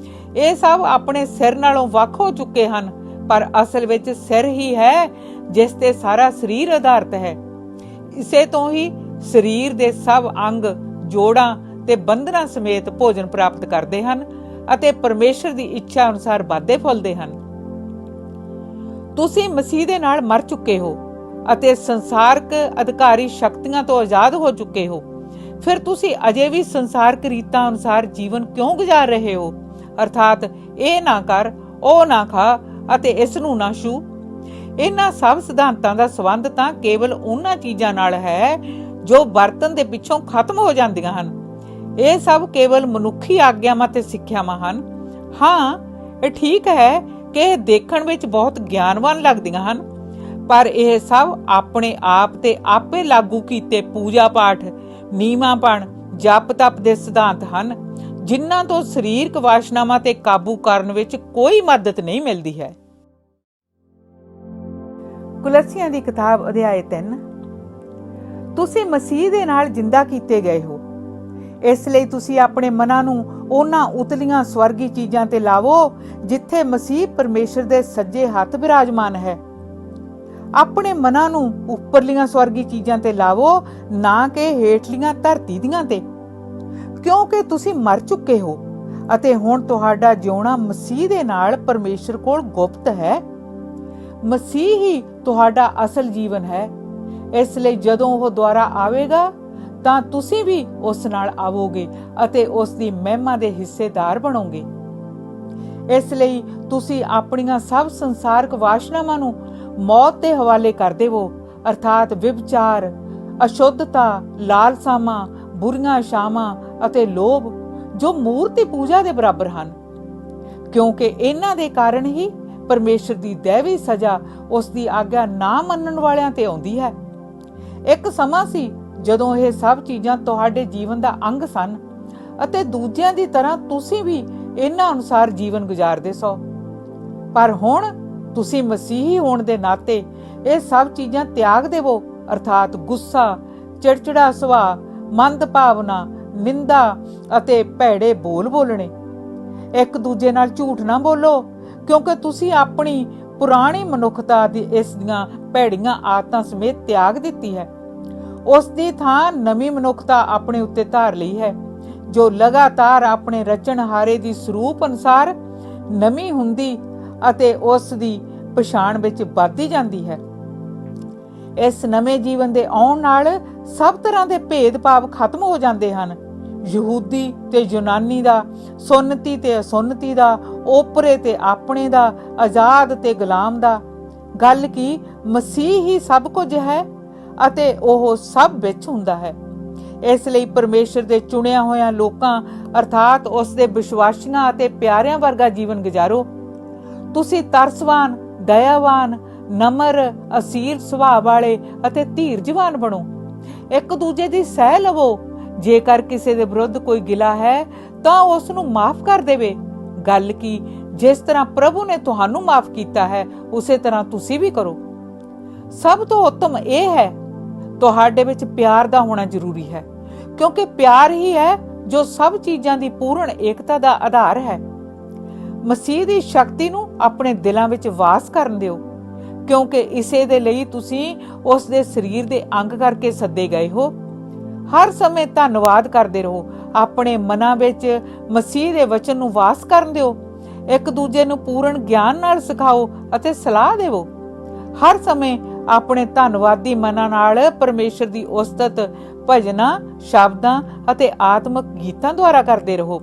ਇਹ ਸਭ ਆਪਣੇ ਸਿਰ ਨਾਲੋਂ ਵੱਖ ਹੋ ਚੁੱਕੇ ਹਨ, ਪਰ ਅਸਲ ਵਿੱਚ ਸਿਰ ਹੀ ਹੈ ਜਿਸ ਤੇ ਸਾਰਾ ਸਰੀਰ ਆਧਾਰਿਤ ਹੈ। ਇਸੇ ਤੋਂ ਹੀ ਸਰੀਰ ਦੇ ਸਭ ਅੰਗ ਜੋੜਾਂ ਤੇ ਬੰਧਨਾਂ ਸਮੇਤ ਭੋਜਨ ਪ੍ਰਾਪਤ ਕਰਦੇ ਹਨ ਅਤੇ ਪਰਮੇਸ਼ਰ ਦੀ ਇੱਛਾ ਅਨੁਸਾਰ ਵਾਧੇ ਫੁੱਲਦੇ ਹਨ। ਤੁਸੀਂ ਮਸੀਹ ਦੇ ਨਾਲ ਮਰ ਚੁੱਕੇ ਹੋ ਅਤੇ ਸੰਸਾਰਕ ਅਧਿਕਾਰੀ ਸ਼ਕਤੀਆਂ ਤੋਂ ਆਜ਼ਾਦ ਹੋ ਚੁੱਕੇ ਹੋ। ਫਿਰ ਤੁਸੀਂ ਅਜੇ ਵੀ ਸੰਸਾਰਕ ਰੀਤਾਂ ਅਨੁਸਾਰ ਜੀਵਨ ਕਿਉਂ ਗੁਜ਼ਾਰ ਰਹੇ ਹੋ? ਅਰਥਾਤ ਇਹ ਨਾ ਕਰ, ਉਹ ਨਾ ਖਾ ਅਤੇ ਇਸ ਨੂੰ ਨਾ ਛੂ। ਇਹਨਾਂ ਸਭ ਸਿਧਾਂਤਾਂ ਦਾ ਸੰਬੰਧ ਤਾਂ ਕੇਵਲ ਉਹਨਾਂ ਚੀਜ਼ਾਂ ਨਾਲ ਹੈ ਜੋ ਬਰਤਨ ਦੇ ਪਿੱਛੋਂ ਖਤਮ ਹੋ ਜਾਂਦੀਆਂ ਹਨ। ਇਹ ਸਭ ਕੇਵਲ ਮਨੁੱਖੀ ਆਗਿਆਵਾਂ ਤੇ ਸਿੱਖਿਆਵਾਂ ਹਨ। ਹਾਂ, ਇਹ ਠੀਕ ਹੈ ਕਿ ਇਹ ਦੇਖਣ ਵਿੱਚ ਬਹੁਤ ਗਿਆਨਵਾਨ ਲੱਗਦੀਆਂ ਹਨ, ਪਰ ਇਹ ਸਭ ਆਪਣੇ ਆਪ ਤੇ ਆਪੇ ਲਾਗੂ ਕੀਤੇ ਪੂਜਾ ਪਾਠ, ਨੀਵਾਂਪਣ, ਜਪ ਤਪ ਦੇ ਸਿਧਾਂਤ ਹਨ, ਜਿਨ੍ਹਾਂ ਤੋਂ ਸਰੀਰਕ ਵਾਸ਼ਨਾਵਾਂ ਤੇ ਕਾਬੂ ਕਰਨ ਵਿੱਚ ਕੋਈ ਮਦਦ ਨਹੀਂ ਮਿਲਦੀ ਹੈ। ਕੁਲੱਸੀਆਂ ਦੀ ਕਿਤਾਬ ਅਧਿਆਇ 3। ਤੁਸੀਂ ਮਸੀਹ ਦੇ ਨਾਲ ਜਿੰਦਾ ਕੀਤੇ ਗਏ ਹੋ, ਇਸ ਲਈ ਤੁਸੀਂ ਆਪਣੇ ਮਨਾਂ ਨੂੰ ਉਹਨਾਂ ਉਤਲੀਆਂ ਸਵਰਗੀ ਚੀਜ਼ਾਂ ਤੇ ਲਾਵੋ ਜਿੱਥੇ ਮਸੀਹ ਪਰਮੇਸ਼ਰ ਦੇ ਸੱਜੇ ਹੱਥ ਬਿਰਾਜਮਾਨ ਹੈ। ਆਪਣੇ ਮਨਾਂ ਨੂੰ ਉੱਪਰਲੀਆਂ ਸਵਰਗੀ ਚੀਜ਼ਾਂ ਤੇ ਲਾਵੋ, ਨਾ ਕਿ ਹੇਠਲੀਆਂ ਧਰਤੀ ਦੀਆਂ ਤੇ, ਕਿਉਂਕਿ ਤੁਸੀਂ ਮਰ ਚੁੱਕੇ ਹੋ ਅਤੇ ਹੁਣ ਤੁਹਾਡਾ ਜਿਉਣਾ ਮਸੀਹ ਦੇ ਨਾਲ ਪਰਮੇਸ਼ਰ ਕੋਲ ਗੁਪਤ ਹੈ। ਮਸੀਹ ਹੀ ਤੁਹਾਡਾ ਅਸਲ ਜੀਵਨ ਹੈ। ਇਸ ਲਈ ਜਦੋਂ ਉਹ ਦੁਆਰਾ ਆਵੇਗਾ ਤਾਂ ਤੁਸੀਂ ਵੀ ਉਸ ਨਾਲ ਆਵੋਗੇ ਅਤੇ ਉਸ ਦੀ ਮਹਿਮਾ ਦੇ ਹਿੱਸੇਦਾਰ ਬਣੋਗੇ। ਇਸ ਲਈ ਤੁਸੀਂ ਆਪਣੀਆਂ ਸਭ ਸੰਸਾਰਕ ਵਾਸ਼ਨਾਵਾਂ ਨੂੰ ਮੌਤ ਦੇ ਹਵਾਲੇ ਕਰ ਦੇਵੋ, ਅਰਥਾਤ ਵਿਭਚਾਰ, ਅਸ਼ੁੱਧਤਾ, ਲਾਲਸਾਵਾਂ, ਬੁਰੀਆਂ ਇਛਾਵਾਂ ਅਤੇ ਲੋਭ, ਜੋ ਮੂਰਤੀ ਪੂਜਾ ਦੇ ਬਰਾਬਰ ਹਨ, ਕਿਉਂਕਿ ਇਹਨਾਂ ਦੇ ਕਾਰਨ ਹੀ ਪਰਮੇਸ਼ਰ ਦੀ ਦੈਵੀ ਸਜ਼ਾ ਉਸ ਦੀ ਆਗਿਆ ਨਾ ਮੰਨਣ ਵਾਲਿਆਂ ਤੇ ਆਉਂਦੀ ਹੈ। ਇੱਕ ਸਮਾਂ ਸੀ ਜਦੋਂ ਇਹ ਸਭ ਚੀਜ਼ਾਂ ਤੁਹਾਡੇ ਜੀਵਨ ਦਾ ਅੰਗ ਸਨ ਅਤੇ ਦੂਜਿਆਂ ਦੀ ਤਰ੍ਹਾਂ ਤੁਸੀਂ ਵੀ ਇਹਨਾਂ ਅਨੁਸਾਰ ਜੀਵਨ ਗੁਜ਼ਾਰਦੇ ਸੋ, ਪਰ ਹੁਣ ਤੁਸੀਂ ਮਸੀਹੀ ਹੋਣ ਦੇ ਨਾਤੇ ਇਹ ਸਭ ਚੀਜ਼ਾਂ ਤਿਆਗ ਦੇਵੋ, ਅਰਥਾਤ ਗੁੱਸਾ, ਚਿੜਚਿੜਾ ਸੁਭਾਅ, ਮੰਦ ਭਾਵਨਾ, ਨਿੰਦਾ ਅਤੇ ਭੈੜੇ ਬੋਲ ਬੋਲਣੇ। ਇੱਕ ਦੂਜੇ ਨਾਲ ਝੂਠ ਨਾ ਬੋਲੋ, ਕਿਉਂਕਿ ਤੁਸੀਂ ਆਪਣੀ ਪੁਰਾਣੀ ਮਨੁੱਖਤਾ ਦੀ ਇਸ ਦੀਆਂ ਭੈੜੀਆਂ ਆਦਤਾਂ ਸਮੇਤ ਤਿਆਗ ਦਿੱਤੀ ਹੈ। ਉਸ ਦੀ ਥਾਂ ਨਵੀਂ ਮਨੁੱਖਤਾ ਆਪਣੇ ਉੱਤੇ ਧਾਰ ਲਈ ਹੈ, ਜੋ ਲਗਾਤਾਰ ਆਪਣੇ ਰਚਣਹਾਰੇ ਦੀ ਸਰੂਪ ਅਨੁਸਾਰ ਨਵੀਂ ਹੁੰਦੀ ਅਤੇ ਉਸ ਦੀ ਪਛਾਣ ਵਿੱਚ ਵੱਧਦੀ ਜਾਂਦੀ ਹੈ। ਇਸ ਨਵੇਂ ਜੀਵਨ ਦੇ ਆਉਣ ਨਾਲ ਸਭ ਤਰ੍ਹਾਂ ਦੇ ਭੇਦਭਾਵ ਖਤਮ ਹੋ ਜਾਂਦੇ ਹਨ। ਯਹੂਦੀ ਤੇ ਯੂਨਾਨੀ ਦਾ, ਸੁੰਨਤੀ ਤੇ ਅਸੁੰਨਤੀ ਦਾ, ਓਪਰੇ ਤੇ ਆਪਣੇ ਦਾ, ਆਜ਼ਾਦ ਤੇ ਗੁਲਾਮ ਦਾ। ਗੱਲ ਕੀ ਮਸੀਹ ਹੀ ਸਭ ਕੁਝ ਹੈ ਅਤੇ ਉਹ ਸਭ ਵਿੱਚ ਹੁੰਦਾ ਹੈ। ਇਸ ਲਈ ਪਰਮੇਸ਼ਰ ਦੇ ਚੁਣਿਆ ਹੋਇਆਂ ਲੋਕਾਂ ਅਰਥਾਤ ਉਸ ਦੇ ਵਿਸ਼ਵਾਸੀਆਂ ਅਤੇ ਪਿਆਰਿਆਂ ਵਰਗਾ ਜੀਵਨ ਗੁਜ਼ਾਰੋ। ਤੁਸੀਂ ਤਰਸਵਾਨ, ਦਇਆਵਾਨ, ਨਮਰ, ਅਸੀਲ ਸੁਭਾਅ ਵਾਲੇ ਅਤੇ ਧੀਰਜਵਾਨ ਬਣੋ। ਇੱਕ ਦੂਜੇ ਦੀ ਸਹਿ ਲਵੋ। ਜੇਕਰ ਕਿਸੇ ਦੇ ਵਿਰੁੱਧ ਕੋਈ ਗਿਲਾ ਹੈ ਤਾਂ ਉਸ ਨੂੰ ਮਾਫ ਕਰ ਦੇਵੇ। ਗੱਲ ਕੀ, ਜਿਸ ਤਰ੍ਹਾਂ ਪ੍ਰਭੂ ਨੇ ਤੁਹਾਨੂੰ ਮਾਫ ਕੀਤਾ ਹੈ ਉਸੇ ਤਰ੍ਹਾਂ ਤੁਸੀਂ ਵੀ ਕਰੋ। ਸਭ ਤੋਂ ਉੱਤਮ ਇਹ ਹੈ, ਤੁਹਾਡੇ ਵਿੱਚ ਪਿਆਰ ਦਾ ਹੋਣਾ ਜ਼ਰੂਰੀ ਹੈ, ਕਿਉਂਕਿ ਪਿਆਰ ਹੀ ਹੈ ਜੋ ਸਭ ਚੀਜ਼ਾਂ ਦੀ ਪੂਰਨ ਏਕਤਾ ਦਾ ਆਧਾਰ ਹੈ। ਮਸੀਹ ਦੀ ਸ਼ਕਤੀ ਨੂੰ ਆਪਣੇ ਦਿਲਾਂ ਵਿੱਚ ਵਾਸ ਕਰਨ ਦਿਓ, ਕਿਉਂਕਿ ਇਸੇ ਦੇ ਲਈ ਤੁਸੀਂ ਉਸ ਦੇ ਸਰੀਰ ਦੇ ਅੰਗ ਕਰਕੇ ਸੱਦੇ ਗਏ ਹੋ। ਹਰ ਸਮੇਂ ਧੰਨਵਾਦ ਕਰਦੇ ਰਹੋ। ਆਪਣੇ ਮਨਾਂ ਵਿੱਚ ਮਸੀਹ ਦੇ ਵਚਨ ਨੂੰ ਵਾਸ ਕਰਨ ਦਿਓ। ਇੱਕ ਦੂਜੇ ਨੂੰ ਪੂਰਨ ਗਿਆਨ ਨਾਲ ਸਿਖਾਓ ਅਤੇ ਸਲਾਹ ਦੇਵੋ। ਹਰ ਸਮੇਂ ਆਪਣੇ ਧੰਨਵਾਦੀ ਮਨਾਂ ਨਾਲ ਪਰਮੇਸ਼ਰ ਦੀ ਉਸਤਤ ਭਜਨਾਂ, ਸ਼ਬਦਾਂ ਅਤੇ ਆਤਮਿਕ ਗੀਤਾਂ ਦੁਆਰਾ ਕਰਦੇ ਰਹੋ।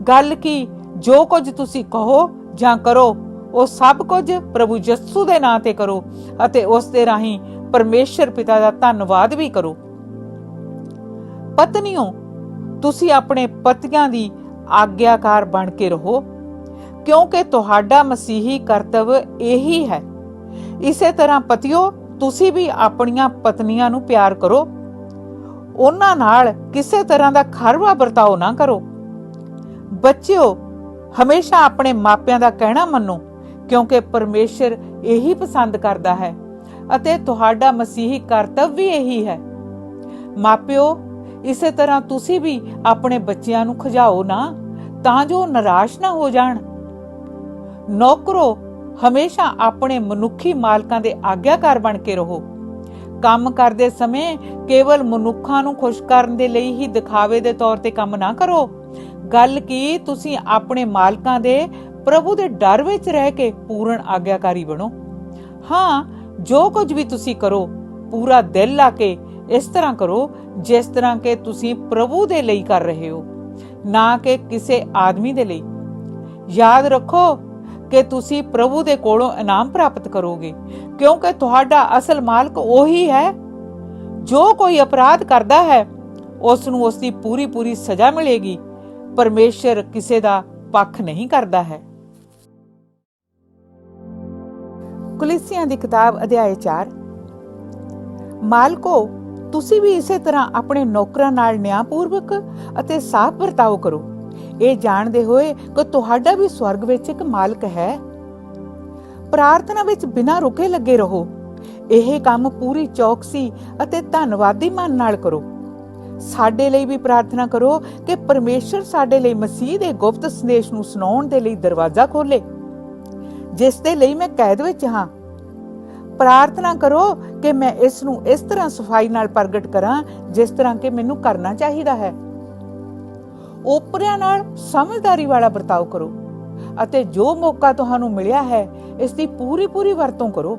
ਗੱਲ ਕੀ, ਜੋ ਕੁਝ ਤੁਸੀਂ ਕਹੋ ਜਾਂ ਕਰੋ ਉਹ ਸਭ ਕੁਝ ਪ੍ਰਭੂ ਯਿਸੂ ਦੇ ਨਾਂ ਤੇ ਕਰੋ ਅਤੇ ਉਸ ਦੇ ਰਾਹੀਂ ਪਰਮੇਸ਼ਰ ਪਿਤਾ ਦਾ ਧੰਨਵਾਦ ਵੀ ਕਰੋ। ਪਤਨੀਓ, ਤੁਸੀਂ ਆਪਣੇ ਪਤੀਆਂ ਦੀ ਆਗਿਆਕਾਰ ਬਣ ਕੇ ਰਹੋ, ਕਿਉਂਕਿ ਤੁਹਾਡਾ ਮਸੀਹੀ ਕਰਤੱਵ ਇਹੀ ਹੈ। ਇਸੇ ਤਰ੍ਹਾਂ ਪਤਿਓ, ਤੁਸੀਂ ਵੀ ਆਪਣੀਆਂ ਪਤਨੀਆਂ ਨੂੰ ਪਿਆਰ ਕਰੋ। ਉਹਨਾਂ ਨਾਲ ਕਿਸੇ ਤਰ੍ਹਾਂ ਦਾ ਖਰਵਾ ਵਰਤਾਓ ਨਾ ਕਰੋ। ਬੱਚਿਓ, ਹਮੇਸ਼ਾ ਆਪਣੇ ਮਾਪਿਆਂ ਦਾ ਕਹਿਣਾ ਮੰਨੋ, ਕਿਉਂਕਿ ਪਰਮੇਸ਼ਰ ਇਹੀ ਪਸੰਦ ਕਰਦਾ ਹੈ ਅਤੇ ਤੁਹਾਡਾ ਮਸੀਹੀ ਕਰਤੱਵ ਵੀ ਇਹੀ ਹੈ। ਮਾਪਿਓ, ਇਸੇ ਤਰ੍ਹਾਂ ਤੁਸੀਂ ਵੀ ਆਪਣੇ ਬੱਚਿਆਂ ਨੂੰ ਖਿਜਾਓ ਨਾ, ਤਾਂ ਜੋ ਨਿਰਾਸ਼ ਨਾ ਹੋ ਜਾਣ। ਨੌਕਰੋ, ਹਮੇਸ਼ਾ ਆਪਣੇ ਮਨੁੱਖੀ ਮਾਲਕਾਂ ਦੇ ਆਗਿਆਕਾਰ ਬਣ ਕੇ ਰਹੋ। ਕੰਮ ਕਰਦੇ ਸਮੇਂ ਕੇਵਲ ਮਨੁੱਖਾਂ ਨੂੰ ਖੁਸ਼ ਕਰਨ ਦੇ ਲਈ ਹੀ ਦਿਖਾਵੇ ਦੇ ਤੌਰ ਤੇ ਕੰਮ ਨਾ ਕਰੋ। ਗੱਲ ਕੀ, ਤੁਸੀਂ ਆਪਣੇ ਮਾਲਕਾਂ ਦੇ ਪ੍ਰਭੂ ਦੇ ਡਰ ਵਿੱਚ ਰਹਿ ਕੇ ਪੂਰਨ ਆਗਿਆਕਾਰੀ ਬਣੋ। ਹਾਂ, ਜੋ ਕੁਝ ਵੀ ਤੁਸੀਂ ਕਰੋ ਪੂਰਾ ਦਿਲ ਲਾ ਕੇ ਇਸ ਤਰ੍ਹਾਂ ਕਰੋ ਜਿਸ ਤਰ੍ਹਾਂ ਕਿ ਤੁਸੀਂ ਪ੍ਰਭੂ ਦੇ ਲਈ ਕਰ ਰਹੇ ਹੋ, ਨਾ ਕਿ ਕਿਸੇ ਆਦਮੀ ਦੇ ਲਈ। ਯਾਦ ਰੱਖੋ ਕਿ ਤੁਸੀਂ ਪ੍ਰਭੂ ਦੇ ਕੋਲੋਂ ਇਨਾਮ ਪ੍ਰਾਪਤ ਕਰੋਗੇ, ਕਿਉਂਕਿ ਤੁਹਾਡਾ ਅਸਲ ਮਾਲਕ ਉਹੀ ਹੈ। ਜੋ ਕੋਈ ਅਪਰਾਧ ਕਰਦਾ ਹੈ ਉਸ ਨੂੰ ਉਸ ਦੀ ਪੂਰੀ ਸਜ਼ਾ ਮਿਲੇਗੀ। ਪਰਮੇਸ਼ਰ ਕਿਸੇ ਦਾ ਪੱਖ ਨਹੀਂ ਕਰਦਾ ਹੈ। ਕੁਲੀਸੀਆਂ ਦੀ ਕਿਤਾਬ ਅਧਿਆਇ 4। ਮਾਲਕੋ, ਤੁਸੀਂ ਵੀ ਇਸੇ ਤਰ੍ਹਾਂ ਆਪਣੇ ਨੌਕਰਾਂ ਨਾਲ ਨਿਆਂਪੂਰਵਕ ਅਤੇ ਸਾਫ਼ ਵਰਤਾਓ ਕਰੋ, ਇਹ ਜਾਣਦੇ ਹੋਏ ਕਿ ਤੁਹਾਡਾ ਵੀ ਸਵਰਗ ਵਿੱਚ ਇੱਕ ਮਾਲਕ ਹੈ। ਪ੍ਰਾਰਥਨਾ ਵਿੱਚ ਬਿਨਾਂ ਰੁਕੇ ਲੱਗੇ ਰਹੋ। ਇਹ ਕੰਮ ਪੂਰੀ ਚੌਕਸੀ ਅਤੇ ਧੰਨਵਾਦੀ ਮਨ ਨਾਲ ਕਰੋ। ਸਾਡੇ ਲਈ ਵੀ ਪ੍ਰਾਰਥਨਾ ਕਰੋ ਕਿ ਪਰਮੇਸ਼ਰ ਸਾਡੇ ਲਈ ਮਸੀਹ ਦੇ ਗੁਪਤ ਸੰਦੇਸ਼ ਨੂੰ ਸੁਣਾਉਣ ਦੇ ਲਈ ਦਰਵਾਜ਼ਾ ਖੋਲੇ, ਜਿਸ ਦੇ ਲਈ ਮੈਂ ਕੈਦ ਵਿੱਚ ਹਾਂ। ਪ੍ਰਾਰਥਨਾ ਕਰੋ ਕਿ ਮੈਂ ਇਸ ਨੂੰ ਇਸ ਤਰ੍ਹਾਂ ਸਫਾਈ ਨਾਲ ਪ੍ਰਗਟ ਕਰਾਂ ਜਿਸ ਤਰ੍ਹਾਂ ਕਿ ਮੈਨੂੰ ਕਰਨਾ ਚਾਹੀਦਾ ਹੈ। ਓਪਰਿਆਂ ਨਾਲ ਸਮਝਦਾਰੀ ਵਾਲਾ ਵਰਤਾਓ ਕਰੋ ਅਤੇ ਜੋ ਮੌਕਾ ਤੁਹਾਨੂੰ ਮਿਲਿਆ ਹੈ ਇਸ ਦੀ ਪੂਰੀ ਵਰਤੋਂ ਕਰੋ।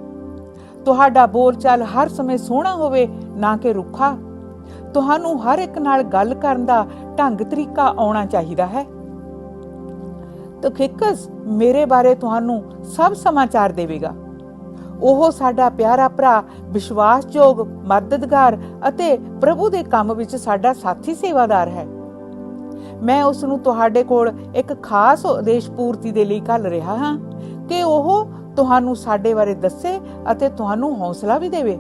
ਤੁਹਾਡਾ ਬੋਲਚਾਲ ਹਰ ਸਮੇਂ ਸੋਹਣਾ ਹੋਵੇ, ਨਾ ਕਿ ਰੁੱਖਾ। ਤੁਹਾਨੂੰ ਹਰ ਇੱਕ ਨਾਲ ਗੱਲ ਕਰਨ ਦਾ ਢੰਗ ਤਰੀਕਾ ਆਉਣਾ ਚਾਹੀਦਾ ਹੈ। ਤੁਖਿਕਸ ਮੇਰੇ ਬਾਰੇ ਤੁਹਾਨੂੰ ਸਭ ਸਮਾਚਾਰ ਦੇਵੇਗਾ। ਉਹ ਸਾਡਾ ਪਿਆਰਾ ਭਰਾ, ਵਿਸ਼ਵਾਸਯੋਗ, ਮਦਦਗਾਰ ਅਤੇ ਪ੍ਰਭੂ ਦੇ ਕੰਮ ਵਿੱਚ ਸਾਡਾ ਸਾਥੀ ਸੇਵਾਦਾਰ ਹੈ। ਮੈਂ ਉਸ ਨੂੰ ਤੁਹਾਡੇ ਕੋਲ ਇੱਕ ਖਾਸ ਉਦੇਸ਼ ਪੂਰਤੀ ਦੇ ਲਈ ਘੱਲ ਰਿਹਾ ਹਾਂ ਕਿ ਉਹ ਤੁਹਾਨੂੰ ਸਾਡੇ ਬਾਰੇ ਦੱਸੇ ਅਤੇ ਤੁਹਾਨੂੰ ਹੌਸਲਾ ਵੀ ਦੇਵੇ।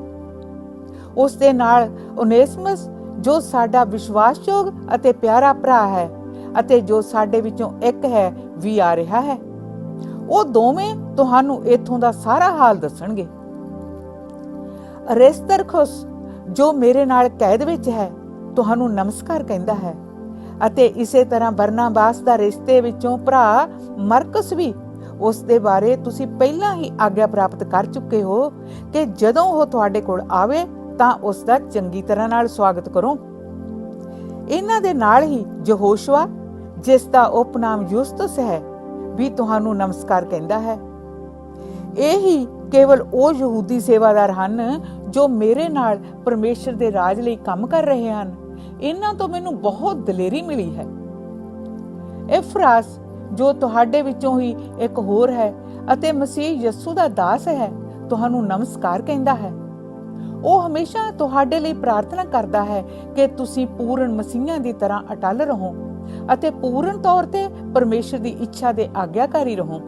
ਉਸ ਦੇ ਨਾਲ ਓਨੇਸਮਸ, ਜੋ ਸਾਡਾ ਵਿਸ਼ਵਾਸਯੋਗ ਅਤੇ ਪਿਆਰਾ ਭਰਾ ਹੈ ਅਤੇ ਜੋ ਸਾਡੇ ਵਿੱਚੋਂ ਇੱਕ ਹੈ, ਵੀ ਆ ਰਿਹਾ ਹੈ। ਉਹ ਦੋਵੇਂ ਤੁਹਾਨੂੰ ਇੱਥੋਂ ਦਾ ਸਾਰਾ ਹਾਲ ਦੱਸਣਗੇ। ਅਰਿਸਤਰਖੁਸ, ਜੋ ਮੇਰੇ ਨਾਲ ਕੈਦ ਵਿੱਚ ਹੈ, ਤੁਹਾਨੂੰ ਨਮਸਕਾਰ ਕਹਿੰਦਾ ਹੈ ਅਤੇ ਇਸੇ ਤਰ੍ਹਾਂ ਬਰਨਾਬਾਸ ਦਾ ਰਿਸ਼ਤੇ ਵਿੱਚੋਂ ਭਰਾ ਮਰਕਸ ਵੀ। ਉਸ ਦੇ ਬਾਰੇ ਤੁਸੀਂ ਪਹਿਲਾਂ ਹੀ ਆਗਿਆ ਪ੍ਰਾਪਤ ਕਰ ਚੁੱਕੇ ਹੋ ਕਿ ਜਦੋਂ ਉਹ ਤੁਹਾਡੇ ਕੋਲ ਆਵੇ ਤਾਂ ਉਸ ਦਾ ਚੰਗੀ ਤਰ੍ਹਾਂ ਨਾਲ ਸਵਾਗਤ ਕਰੋ। ਇਹਨਾਂ ਦੇ ਨਾਲ ਹੀ ਯਹੋਸ਼ੁਆ, ਜਿਸ ਦਾ ਉਪਨਾਮ ਯੁਸਤਸ ਹੈ, ਵੀ ਤੁਹਾਨੂੰ ਨਮਸਕਾਰ ਕਹਿੰਦਾ ਹੈ। ਇਹੀ ਕੇਵਲ ਉਹ ਯਹੂਦੀ ਸੇਵਾਦਾਰ ਹਨ ਜੋ ਮੇਰੇ ਨਾਲ ਪਰਮੇਸ਼ਰ ਦੇ ਰਾਜ ਲਈ ਕੰਮ ਕਰ ਰਹੇ ਹਨ। ਇਹਨਾਂ ਤੋਂ ਮੈਨੂੰ ਬਹੁਤ ਦਲੇਰੀ ਮਿਲੀ ਹੈ। ਇਫਰਾਸ, ਜੋ ਤੁਹਾਡੇ ਵਿੱਚੋਂ ਹੀ ਇੱਕ ਹੋਰ ਹੈ ਅਤੇ ਮਸੀਹ ਯਿਸੂ ਦਾ ਦਾਸ ਹੈ, ਤੁਹਾਨੂੰ ਨਮਸਕਾਰ ਕਹਿੰਦਾ ਹੈ। ਉਹ ਹਮੇਸ਼ਾ ਤੁਹਾਡੇ ਲਈ ਪ੍ਰਾਰਥਨਾ ਕਰਦਾ ਹੈ ਕਿ ਤੁਸੀਂ ਪੂਰਨ ਮਸੀਹਾਂ ਦੀ ਤਰ੍ਹਾਂ ਅਟਲ ਰਹੋ ਅਤੇ ਪੂਰਨ ਤੌਰ ਤੇ ਪਰਮੇਸ਼ਰ ਦੀ ਇੱਛਾ ਦੇ ਆਗਿਆਕਾਰੀ ਰਹੋ।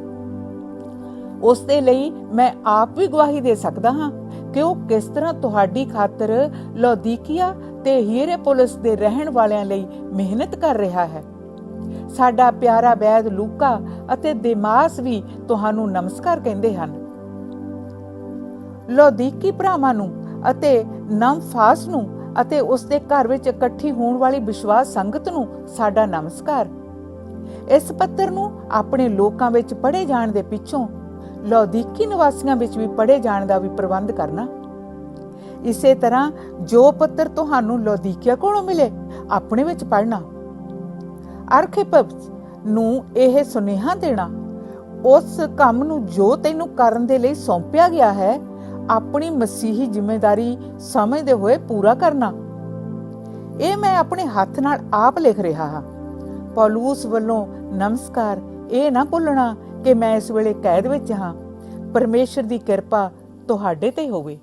ਉਸ ਦੇ ਲਈ ਮੈਂ ਆਪ ਵੀ ਗਵਾਹੀ ਦੇ ਸਕਦਾ ਹਾਂ ਕਿ ਉਹ ਕਿਸ ਤਰ੍ਹਾਂ ਤੁਹਾਡੀ ਖਾਤਰ ਲੌਦੀਕੀਆ ਤੇ ਹੀਰਾਪੋਲਿਸ ਦੇ ਰਹਿਣ ਵਾਲਿਆਂ ਲਈ ਮਿਹਨਤ ਕਰ ਰਿਹਾ ਹੈ। ਸਾਡਾ ਪਿਆਰਾ ਵੈਦ ਲੂਕਾ ਅਤੇ ਦੇਮਾਸ ਵੀ ਤੁਹਾਨੂੰ ਨਮਸਕਾਰ ਕਹਿੰਦੇ ਹਨ। ਲੌਦੀਕੀ ਭਰਾਵਾਂ ਨੂੰ ਅਤੇ ਨਮਫਾਸ ਨੂੰ ਅਤੇ ਉਸ ਦੇ ਘਰ ਵਿੱਚ ਇਕੱਠੀ ਹੋਣ ਵਾਲੀ ਵਿਸ਼ਵਾਸ ਸੰਗਤ ਨੂੰ ਸਾਡਾ ਨਮਸਕਾਰ। ਇਸ ਪੱਤਰ ਨੂੰ ਆਪਣੇ ਲੋਕਾਂ ਵਿੱਚ ਪੜ੍ਹੇ ਜਾਣ ਦੇ ਪਿੱਛੋਂ ਲੌਦੀਕੀ ਨਿਵਾਸੀਆਂ ਵਿੱਚ ਵੀ ਪੜ੍ਹੇ ਜਾਣ ਦਾ ਵੀ ਪ੍ਰਬੰਧ ਕਰਨਾ। ਇਸੇ ਤਰ੍ਹਾਂ ਜੋ ਪੱਤਰ ਤੁਹਾਨੂੰ ਲੌਦੀਕੀਆ ਕੋਲੋਂ ਮਿਲੇ ਆਪਣੇ ਵਿੱਚ ਪੜ੍ਹਨਾ। ਅਰਖਿਪਸ ਨੂੰ ਇਹ ਸੁਨੇਹਾ ਦੇਣਾ, ਉਸ ਕੰਮ ਨੂੰ ਜੋ ਤੈਨੂੰ ਕਰਨ ਦੇ ਲਈ ਸੌਂਪਿਆ ਗਿਆ ਹੈ ਆਪਣੀ ਮਸੀਹੀ ਜ਼ਿੰਮੇਵਾਰੀ ਸਮਝਦੇ ਹੋਏ ਪੂਰਾ ਕਰਨਾ। ਇਹ ਮੈਂ ਆਪਣੇ ਹੱਥ ਨਾਲ ਆਪ ਲਿਖ ਰਿਹਾ ਹਾਂ। ਪੌਲੁਸ ਵੱਲੋਂ ਨਮਸਕਾਰ। ਇਹ ਨਾ ਭੁੱਲਣਾ ਕਿ ਮੈਂ ਇਸ ਵੇਲੇ ਕੈਦ ਵਿੱਚ ਹਾਂ। ਪਰਮੇਸ਼ਰ ਦੀ ਕਿਰਪਾ ਤੁਹਾਡੇ ਤੇ ਹੋਵੇ।